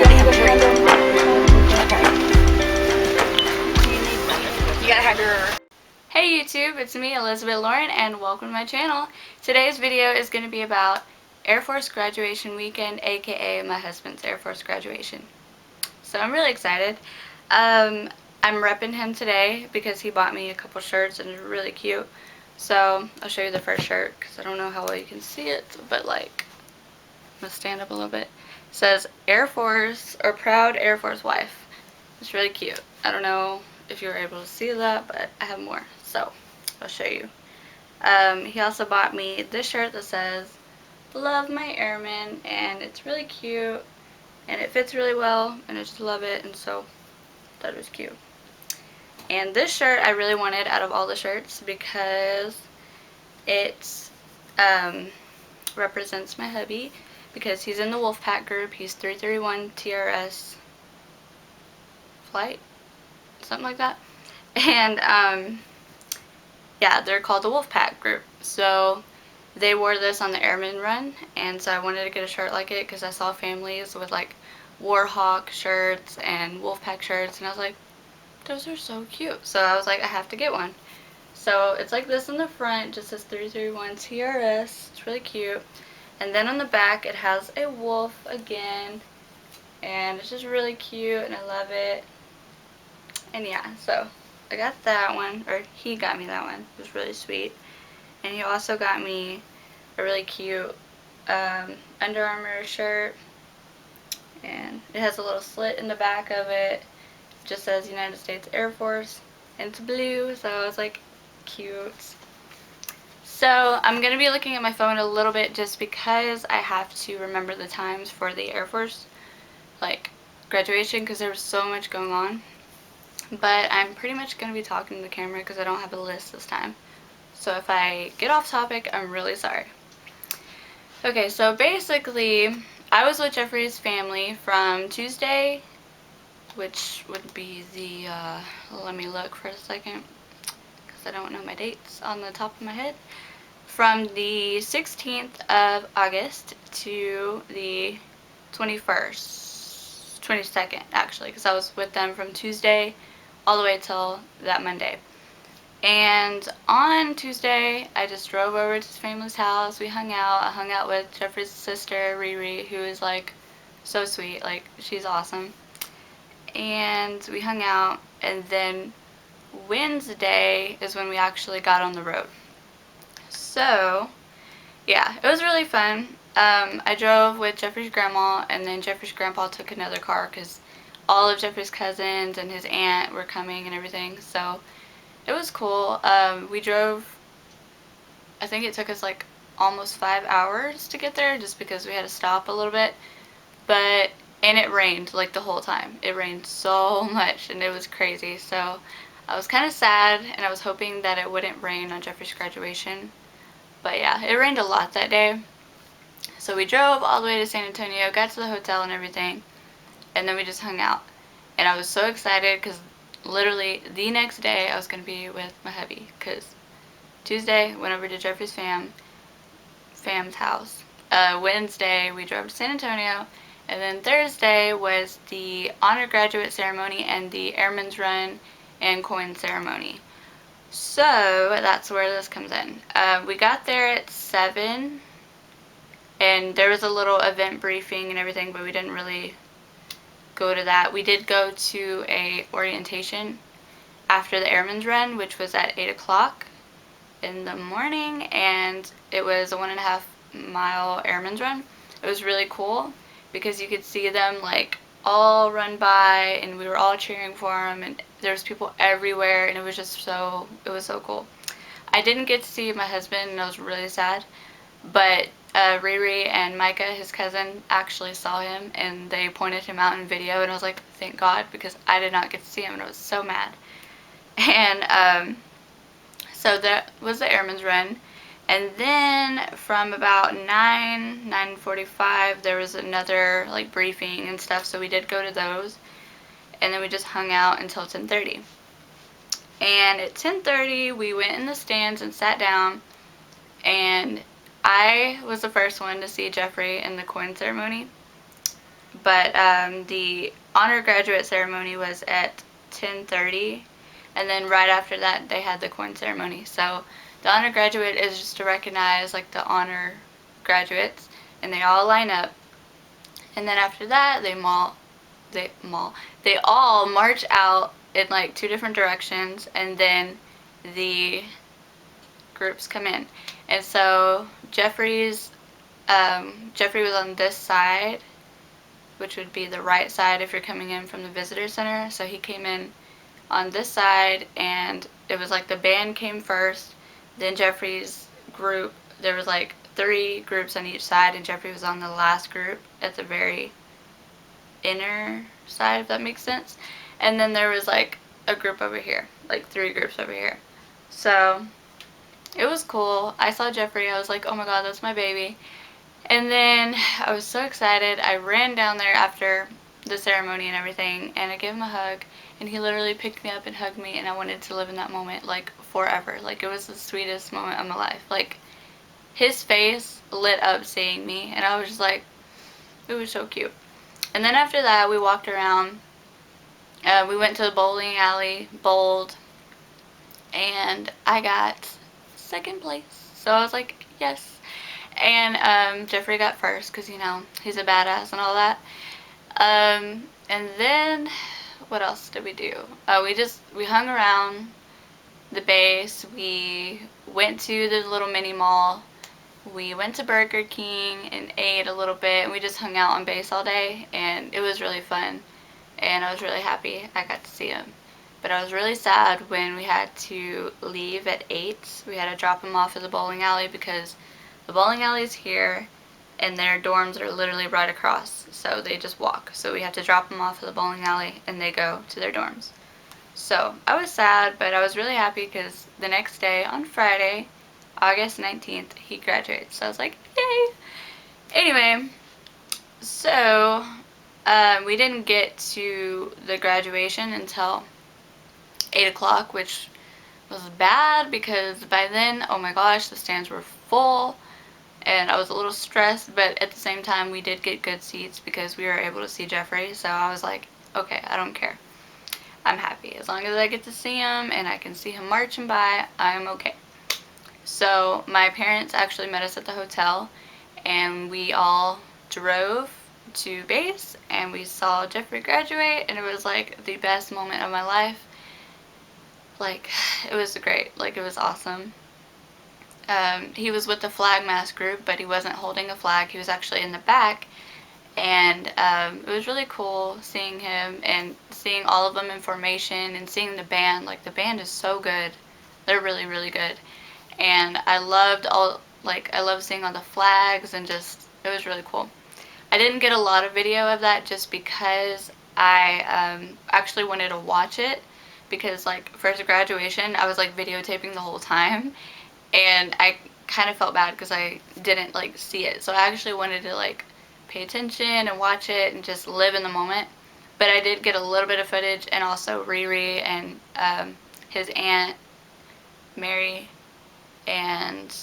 Hey YouTube, it's me, Elizabeth Lauren, and welcome to my channel. Today's video is going to be about Air Force graduation weekend, aka my husband's Air Force graduation. So I'm really excited. I'm repping him today because he bought me a couple shirts and they're really cute. So I'll show you the first shirt because I don't know how well you can see it, but like, I'm going to stand up a little bit. It says Air Force, or Proud Air Force Wife. It's really cute. I don't know if you were able to see that, but I have more, so I'll show you. He also bought me this shirt that says Love My Airmen, and it's really cute and it fits really well and I just love it, and so I thought it was cute. And this shirt I really wanted out of all the shirts because it represents my hubby, because he's in the Wolfpack group. He's 331 TRS flight, something like that. And yeah, they're called the Wolfpack group. So they wore this on the Airman run, and so I wanted to get a shirt like it because I saw families with like Warhawk shirts and Wolfpack shirts, and I was like, those are so cute. So I was like, I have to get one. So it's like this in the front, just says 331 TRS. It's really cute. And then on the back it has a wolf again, and it's just really cute and I love it. And yeah, so I got that one, or he got me that one. It was really sweet. And he also got me a really cute Under Armour shirt, and it has a little slit in the back of it. It just says United States Air Force, and it's blue, so it's like cute. So I'm going to be looking at my phone a little bit just because I have to remember the times for the Air Force like graduation, because there was so much going on. But I'm pretty much going to be talking to the camera because I don't have a list this time. So if I get off topic, I'm really sorry. Okay, so basically I was with Jeffrey's family from Tuesday, which would be the, let me look for a second because I don't know my dates on the top of my head. From the 16th of August to the 22nd actually, because I was with them from Tuesday all the way till that Monday. And on Tuesday I just drove over to his family's house. We hung out. I hung out with Jeffrey's sister Riri, who is like so sweet, like she's awesome. And we hung out, and then Wednesday is when we actually got on the road. So yeah, it was really fun. I drove with Jeffrey's grandma, and then Jeffrey's grandpa took another car because all of Jeffrey's cousins and his aunt were coming and everything, so it was cool. We drove, I think it took us like almost 5 hours to get there just because we had to stop a little bit, and it rained like the whole time. It rained so much and it was crazy, so I was kind of sad, and I was hoping that it wouldn't rain on Jeffrey's graduation. But yeah, it rained a lot that day. So we drove all the way to San Antonio, got to the hotel and everything, and then we just hung out. And I was so excited because literally the next day I was going to be with my hubby, because Tuesday went over to Jeffrey's fam's house. Wednesday we drove to San Antonio, and then Thursday was the honor graduate ceremony and the airman's run and coin ceremony. So that's where this comes in. We got there at 7, and there was a little event briefing and everything, but we didn't really go to that. We did go to a orientation after the airman's run, which was at 8 o'clock in the morning, and it was a 1.5 mile airman's run. It was really cool because you could see them like all run by, and we were all cheering for them, and there was people everywhere, and it was just so cool. I didn't get to see my husband, and I was really sad, but Riri and Micah, his cousin, actually saw him, and they pointed him out in video, and I was like, thank God, because I did not get to see him, and I was so mad. And so that was the airman's run. And then from about 9:45 there was another like briefing and stuff, so we did go to those, and then we just hung out until 10:30. And at 10:30 we went in the stands and sat down, and I was the first one to see Jeffrey in the coin ceremony, but the honor graduate ceremony was at 10:30, and then right after that they had the coin ceremony. So the honor graduate is just to recognize like the honor graduates, and they all line up, and then after that they all march out in like two different directions, and then the groups come in. And so Jeffrey was on this side, which would be the right side if you're coming in from the visitor center. So he came in on this side, and it was like the band came first, then Jeffrey's group. There was like 3 groups on each side, and Jeffrey was on the last group at the very inner side, if that makes sense. And then there was like a group over here, like 3 groups over here. So it was cool. I saw Jeffrey. I was like, oh my god, that's my baby. And then I was so excited. I ran down there after the ceremony and everything, and I gave him a hug, and he literally picked me up and hugged me, and I wanted to live in that moment like forever. Like, it was the sweetest moment of my life. Like, his face lit up seeing me, and I was just like, it was so cute. And then after that, we walked around. We went to the bowling alley, bowled, and I got second place. So I was like, yes. And Jeffrey got first because, you know, he's a badass and all that. And then what else did we do? We hung around the base. We went to the little mini mall. We went to Burger King and ate a little bit, and we just hung out on base all day, and it was really fun, and I was really happy I got to see him. But I was really sad when we had to leave at 8. We had to drop him off at the bowling alley because the bowling alley is here, and their dorms are literally right across, so they just walk. So we have to drop them off at the bowling alley, and they go to their dorms. So I was sad, but I was really happy because the next day, on Friday, August 19th, he graduates. So I was like, yay! Anyway, so we didn't get to the graduation until 8 o'clock, which was bad because by then, oh my gosh, the stands were full. And I was a little stressed, but at the same time, we did get good seats because we were able to see Jeffrey. So I was like, okay, I don't care. I'm happy. As long as I get to see him and I can see him marching by, I'm okay. So my parents actually met us at the hotel, and we all drove to base, and we saw Jeffrey graduate, and it was like the best moment of my life. Like, it was great. Like, it was awesome. He was with the flag mask group, but he wasn't holding a flag. He was actually in the back, and it was really cool seeing him and seeing all of them in formation and seeing the band. Like, the band is so good. They're really, really good. And I loved seeing all the flags, and just, it was really cool. I didn't get a lot of video of that just because I actually wanted to watch it, because like for his graduation, I was like videotaping the whole time. And I kind of felt bad because I didn't like see it. So I actually wanted to like pay attention and watch it and just live in the moment. But I did get a little bit of footage, and also Riri and his aunt Mary and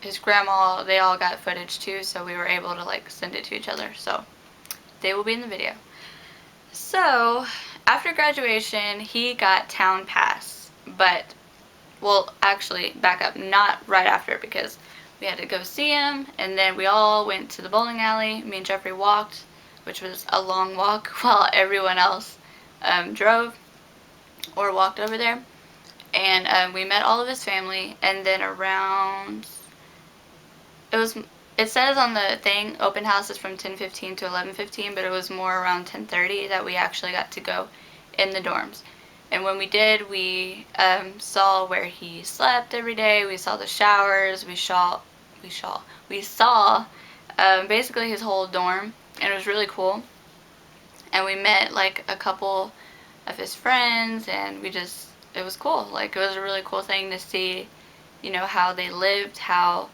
his grandma, they all got footage too, so we were able to like send it to each other. So they will be in the video. So after graduation, he got town pass, but well, actually, back up, not right after, because we had to go see him, and then we all went to the bowling alley. Me and Jeffrey walked, which was a long walk, while everyone else drove or walked over there. And we met all of his family, and then around, it says on the thing, open house is from 10:15 to 11:15, but it was more around 10:30 that we actually got to go in the dorms. And when we did, we saw where he slept every day. We saw the showers. We saw basically his whole dorm, and it was really cool. And we met like a couple of his friends, and it was cool. Like, it was a really cool thing to see, you know, how they lived, how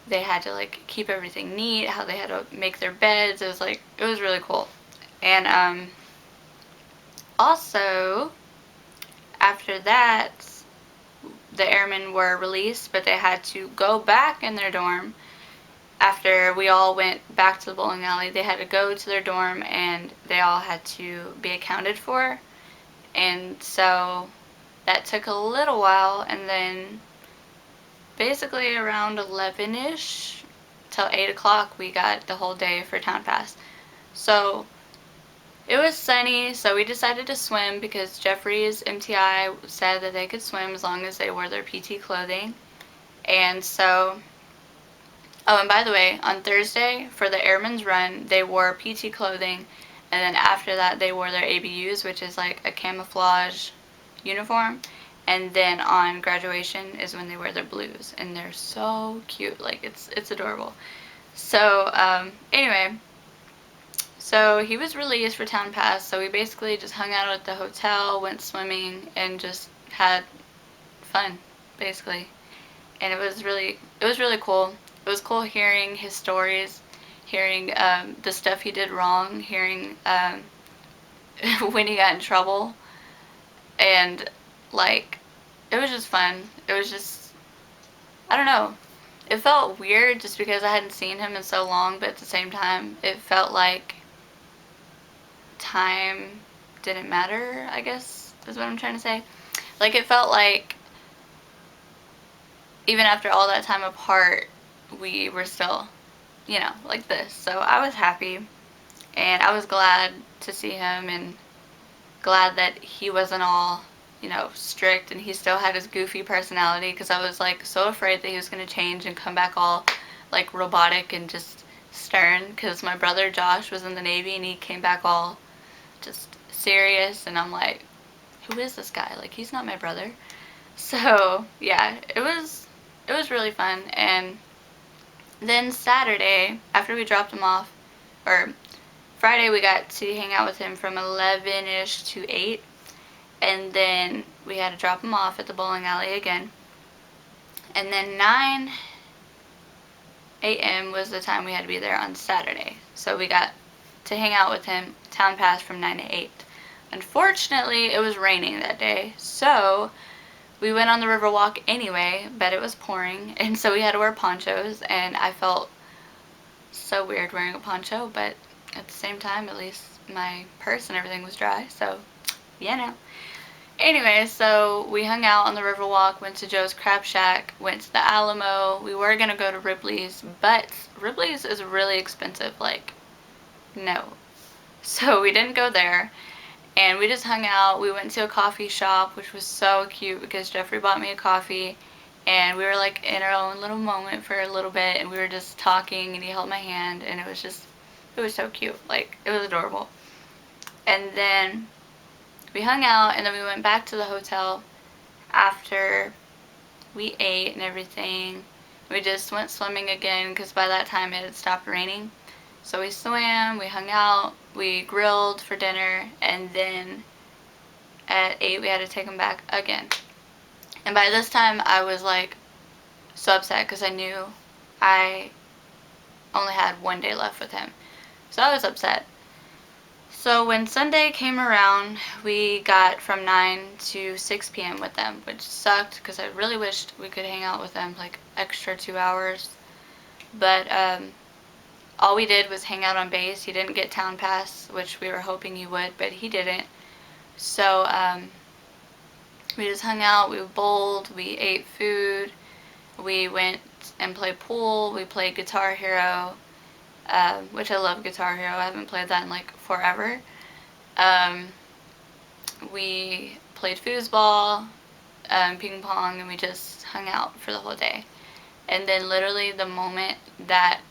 they had to like keep everything neat, how they had to make their beds. It was really cool. And also, after that, the airmen were released, but they had to go back in their dorm after we all went back to the bowling alley, they had to go to their dorm and they all had to be accounted for. And so that took a little while, and then basically around 11ish till 8 o'clock we got the whole day for Town Pass. So it was sunny, so we decided to swim because Jeffrey's MTI said that they could swim as long as they wore their PT clothing. And so, oh, and by the way, on Thursday for the Airman's Run, they wore PT clothing, and then after that they wore their ABUs, which is like a camouflage uniform. And then on graduation is when they wear their blues, and they're so cute. Like, it's adorable. So anyway, so he was released for Town Pass, so we basically just hung out at the hotel, went swimming, and just had fun, basically. And it was really cool. It was cool hearing his stories, hearing the stuff he did wrong, hearing when he got in trouble, and like, it was just fun. It was just, I don't know. It felt weird just because I hadn't seen him in so long, but at the same time, it felt like time didn't matter, I guess, is what I'm trying to say. Like, it felt like even after all that time apart, we were still, like this. So I was happy, and I was glad to see him, and glad that he wasn't all, strict, and he still had his goofy personality, because I was, like, so afraid that he was going to change and come back all, like, robotic and just stern, because my brother Josh was in the Navy, and he came back all just serious, and I'm like, who is this guy? Like, he's not my brother. So, yeah, it was really fun. And then Saturday, after we dropped him off, or Friday, we got to hang out with him from 11ish to 8, and then we had to drop him off at the bowling alley again. And then 9 a.m. was the time we had to be there on Saturday. So we got to hang out with him, Town Pass, from 9 to 8. Unfortunately, it was raining that day, so we went on the Riverwalk anyway, but it was pouring, and so we had to wear ponchos, and I felt so weird wearing a poncho, but at the same time, at least my purse and everything was dry, so, Anyway, so we hung out on the Riverwalk, went to Joe's Crab Shack, went to the Alamo. We were going to go to Ripley's, but Ripley's is really expensive, like, no. So we didn't go there, and we just hung out. We went to a coffee shop, which was so cute because Jeffrey bought me a coffee, and we were, like, in our own little moment for a little bit, and we were just talking, and he held my hand, and it was so cute. Like, it was adorable. And then we hung out, and then we went back to the hotel after we ate and everything. We just went swimming again because by that time it had stopped raining. So we swam, we hung out, we grilled for dinner, and then at 8 we had to take him back again. And by this time I was, like, so upset because I knew I only had one day left with him. So I was upset. So when Sunday came around, we got from 9 to 6 p.m. with them, which sucked because I really wished we could hang out with them like extra 2 hours. But all we did was hang out on base. He didn't get Town Pass, which we were hoping he would, but he didn't. So we just hung out, we bowled, we ate food, we went and played pool, we played Guitar Hero, which I love Guitar Hero. I haven't played that in like forever. We played foosball, ping pong, and we just hung out for the whole day. And then literally the moment that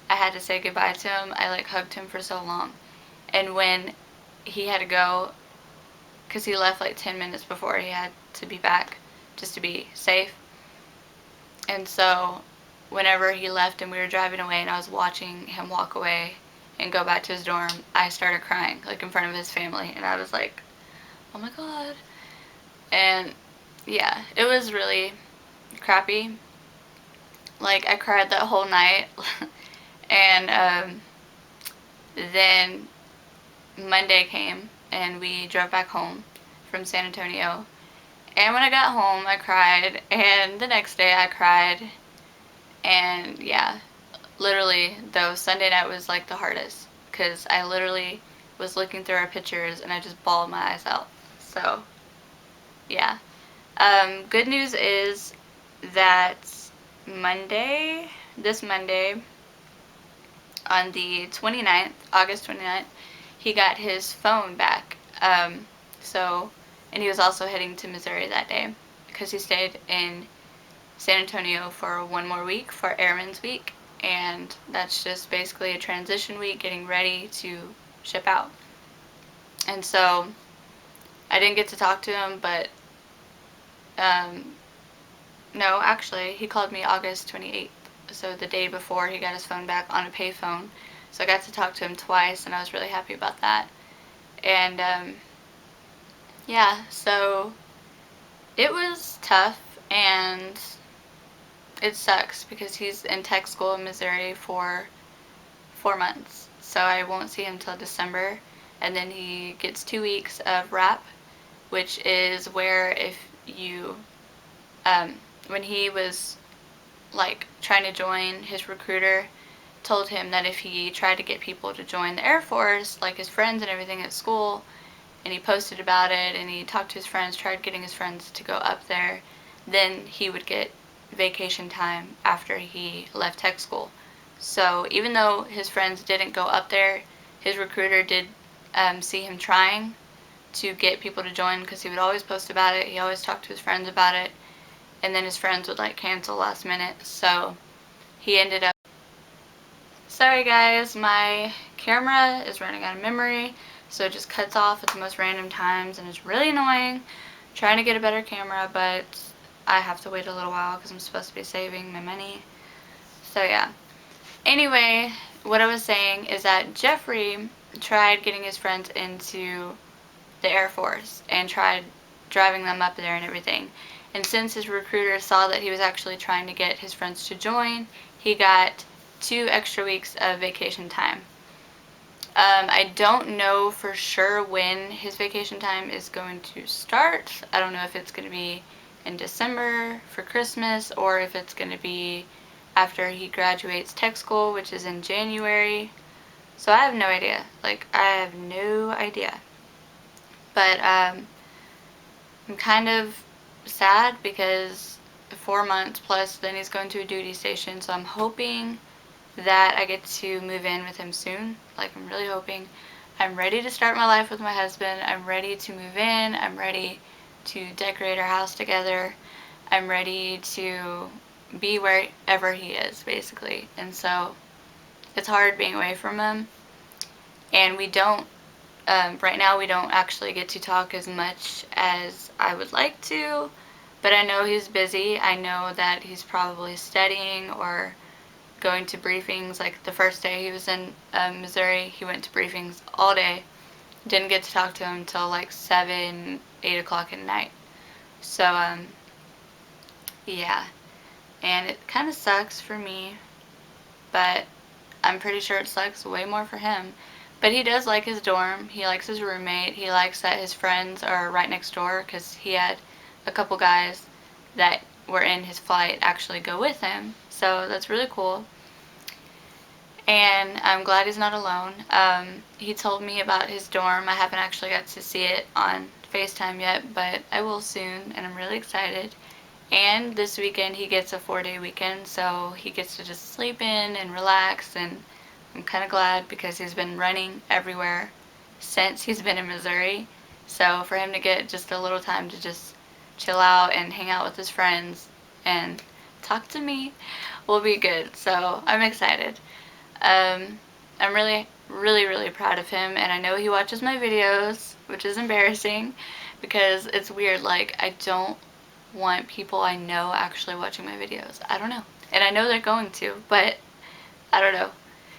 I had to say goodbye to him, I like hugged him for so long. And when he had to go, because he left like 10 minutes before he had to be back just to be safe. And so whenever he left and we were driving away and I was watching him walk away and go back to his dorm, I started crying, like, in front of his family. And I was like, oh my god. And yeah, it was really crappy. Like, I cried that whole night. And then Monday came and we drove back home from San Antonio. And when I got home, I cried. And the next day I cried. And yeah, literally, though, Sunday night was like the hardest because I literally was looking through our pictures and I just bawled my eyes out. So, yeah. Good news is that this Monday, on the 29th, August 29th, he got his phone back. And he was also heading to Missouri that day because he stayed in San Antonio for one more week for Airman's Week, and that's just basically a transition week getting ready to ship out. And so I didn't get to talk to him, but no, actually, he called me August 28th, so the day before he got his phone back on a payphone. So I got to talk to him twice, and I was really happy about that. And yeah, so it was tough, and it sucks because he's in tech school in Missouri for 4 months. So I won't see him till December, and then he gets 2 weeks of RAP, which is where if you, when he was like trying to join, his recruiter told him that if he tried to get people to join the Air Force, like his friends and everything at school, and he posted about it and he talked to his friends, tried getting his friends to go up there, then he would get vacation time after he left tech school. So even though his friends didn't go up there, his recruiter did see him trying to get people to join because he would always post about it. He always talked to his friends about it, and then his friends would like cancel last minute. So he ended up. Sorry guys, my camera is running out of memory, so it just cuts off at the most random times, and it's really annoying. I'm trying to get a better camera, but I have to wait a little while because I'm supposed to be saving my money. So yeah. Anyway, what I was saying is that Jeffrey tried getting his friends into the Air Force and tried driving them up there and everything. And since his recruiter saw that he was actually trying to get his friends to join, he got 2 extra weeks of vacation time. I don't know for sure when his vacation time is going to start. I don't know if it's going to be in December for Christmas or if it's going to be after he graduates tech school, which is in January. So I have no idea. Like, I have no idea. But I'm kind of sad because 4 months plus then he's going to a duty station, so I'm hoping that I get to move in with him soon. Like, I'm really hoping. I'm ready to start my life with my husband. I'm ready to move in. I'm ready to decorate our house together. I'm ready to be wherever he is, basically. And so it's hard being away from him. And we don't, right now we don't actually get to talk as much as I would like to. But I know he's busy. I know that he's probably studying or going to briefings. Like the first day he was in Missouri, he went to briefings all day. Didn't get to talk to him until like 7, 8 o'clock at night. So, yeah. And it kind of sucks for me, but I'm pretty sure it sucks way more for him. But he does like his dorm. He likes his roommate. He likes that his friends are right next door because he had a couple guys that were in his flight actually go with him. So that's really cool. And I'm glad he's not alone. He told me about his dorm. I haven't actually got to see it on FaceTime yet, but I will soon, and I'm really excited. And this weekend he gets a 4-day weekend, so he gets to just sleep in and relax, and I'm kind of glad because he's been running everywhere since he's been in Missouri. So for him to get just a little time to just chill out and hang out with his friends and talk to me will be good. So I'm excited. I'm really, really, really proud of him, and I know he watches my videos, which is embarrassing because it's weird. Like, I don't want people I know actually watching my videos. I don't know. And I know they're going to, but I don't know.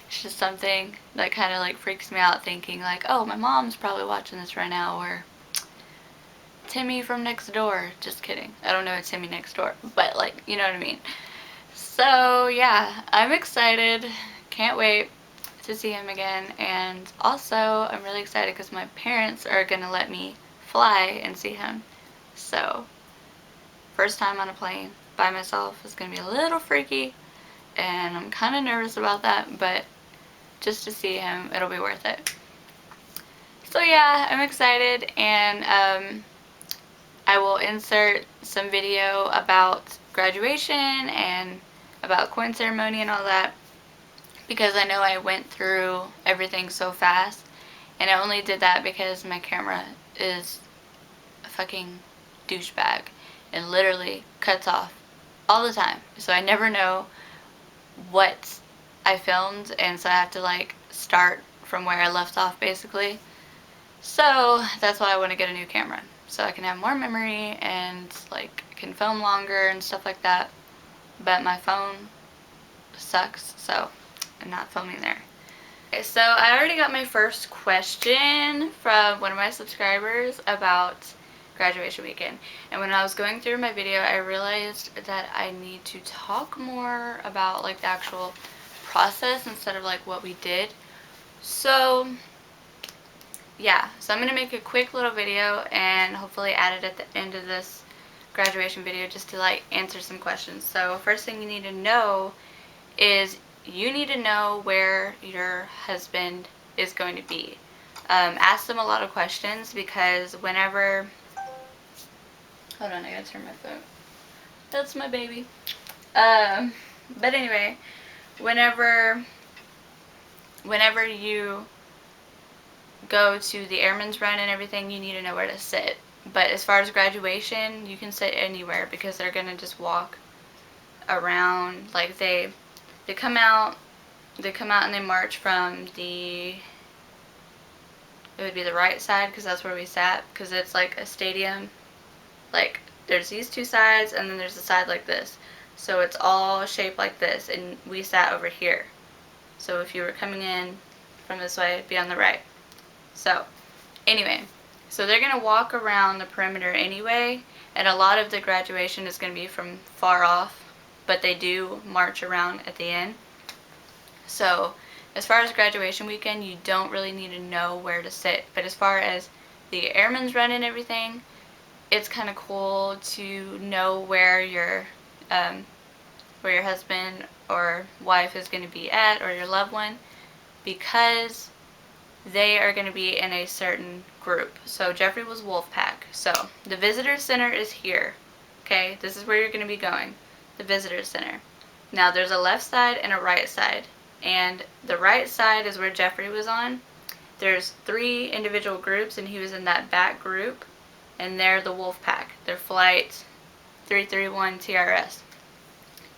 It's just something that kind of like freaks me out, thinking like, oh, my mom's probably watching this right now, or Timmy from next door. Just kidding. I don't know a Timmy next door, but like, you know what I mean. So yeah, I'm excited. Can't wait to see him again. And also, I'm really excited because my parents are gonna let me fly and see him. So first time on a plane by myself is gonna be a little freaky, and I'm kind of nervous about that, but just to see him, it'll be worth it. So yeah, I'm excited, and I will insert some video about graduation and about coin ceremony and all that, because I know I went through everything so fast, and I only did that because my camera is a fucking douchebag and literally cuts off all the time. So I never know what I filmed, and so I have to like start from where I left off basically. So that's why I want to get a new camera, so I can have more memory and like can film longer and stuff like that. But my phone sucks, so I'm not filming there. Okay, so I already got my first question from one of my subscribers about graduation weekend, and when I was going through my video I realized that I need to talk more about like the actual process instead of like what we did. So yeah, so I'm gonna make a quick little video and hopefully add it at the end of this graduation video just to like answer some questions. So first thing you need to know is you need to know where your husband is going to be. Ask them a lot of questions, because whenever, hold on, I gotta turn my phone. That's my baby. But anyway, whenever you go to the airman's run and everything, you need to know where to sit. But as far as graduation, you can sit anywhere, because they're gonna just walk around. Like they come out and they march from it would be the right side, because that's where we sat, because it's like a stadium. Like there's these two sides and then there's a side like this, so it's all shaped like this, and we sat over here. So if you were coming in from this way, it'd be on the right. So anyway, so they're gonna walk around the perimeter anyway, and a lot of the graduation is gonna be from far off, but they do march around at the end. So as far as graduation weekend, you don't really need to know where to sit. But as far as the airman's run and everything, it's kind of cool to know where your husband or wife is going to be at, or your loved one, because they are going to be in a certain group. So Jeffrey was Wolfpack. So the visitor center is here. Okay, this is where you're going to be going. The visitor center. Now there's a left side and a right side. And the right side is where Jeffrey was on. There's 3 individual groups, and he was in that back group, and they're the Wolfpack. They're Flight 331 TRS.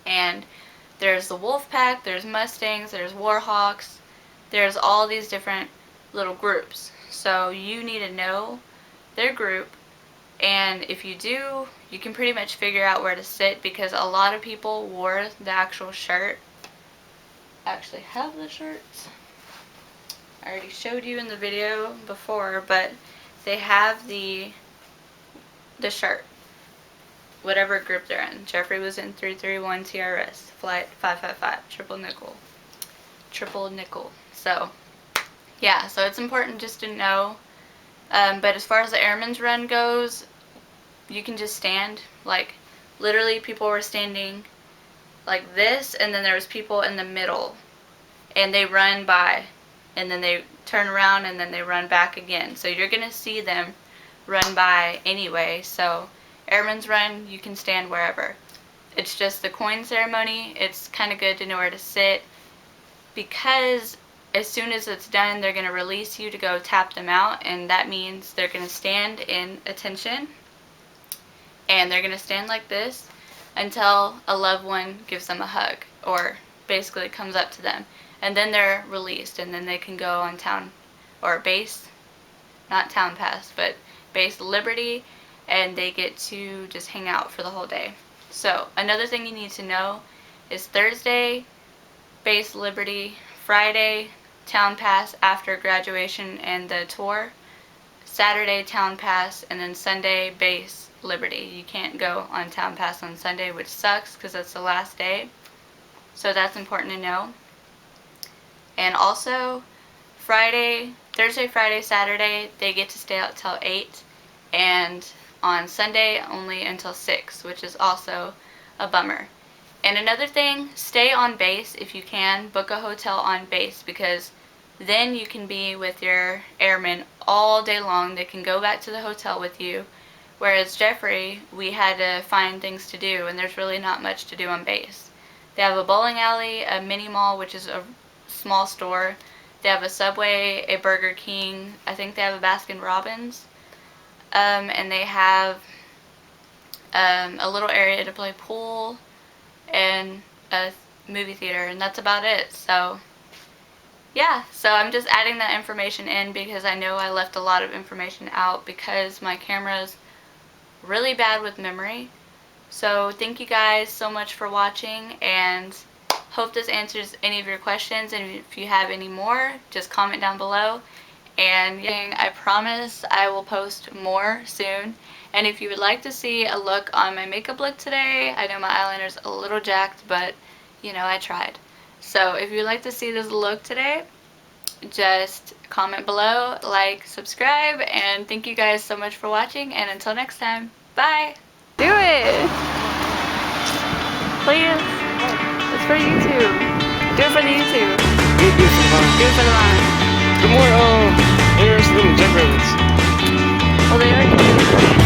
And there's the Wolfpack, there's Mustangs, there's Warhawks, there's all these different little groups. So you need to know their group, and if you do, you can pretty much figure out where to sit, because a lot of people wore the actual shirt. I actually have the shirts. I already showed you in the video before, but they have the shirt, whatever group they're in. Jeffrey was in 331 TRS, Flight 555, triple nickel. So yeah, so it's important just to know. But as far as the airman's run goes, you can just stand. Like literally people were standing like this, and then there was people in the middle, and they run by, and then they turn around, and then they run back again. So you're gonna see them run by anyway. So airman's run, you can stand wherever. It's just the coin ceremony, it's kind of good to know where to sit, because as soon as it's done, they're going to release you to go tap them out, and that means they're going to stand in attention, and they're going to stand like this until a loved one gives them a hug, or basically comes up to them, and then they're released, and then they can go on town, or base, not town pass, but base Liberty, and they get to just hang out for the whole day. So another thing you need to know is Thursday, base Liberty, Friday, town pass after graduation and the tour, Saturday town pass, and then Sunday base Liberty. You can't go on town pass on Sunday, which sucks because that's the last day. So that's important to know. And also Thursday, Friday, Saturday, they get to stay out till 8, and on Sunday only until 6, which is also a bummer. And another thing, stay on base if you can. Book a hotel on base, because then you can be with your airmen all day long. They can go back to the hotel with you. Whereas Jeffrey, we had to find things to do, and there's really not much to do on base. They have a bowling alley, a mini mall, which is a small store. They have a Subway, a Burger King. I think they have a Baskin Robbins. And they have a little area to play pool and a movie theater, and that's about it. So yeah, so I'm just adding that information in because I know I left a lot of information out because my camera's really bad with memory. So thank you guys so much for watching, and hope this answers any of your questions, and if you have any more, just comment down below. And yeah, I promise I will post more soon. And if you would like to see a look on my makeup look today, I know my eyeliner's a little jacked, but you know, I tried. So if you'd like to see this look today, just comment below, like, subscribe, and thank you guys so much for watching, and until next time, bye! Do it! Please! It's for YouTube. Do it for the YouTube. Do it for the vine. Do it for the line. The more, there's little jack rabbits. Well, they already do.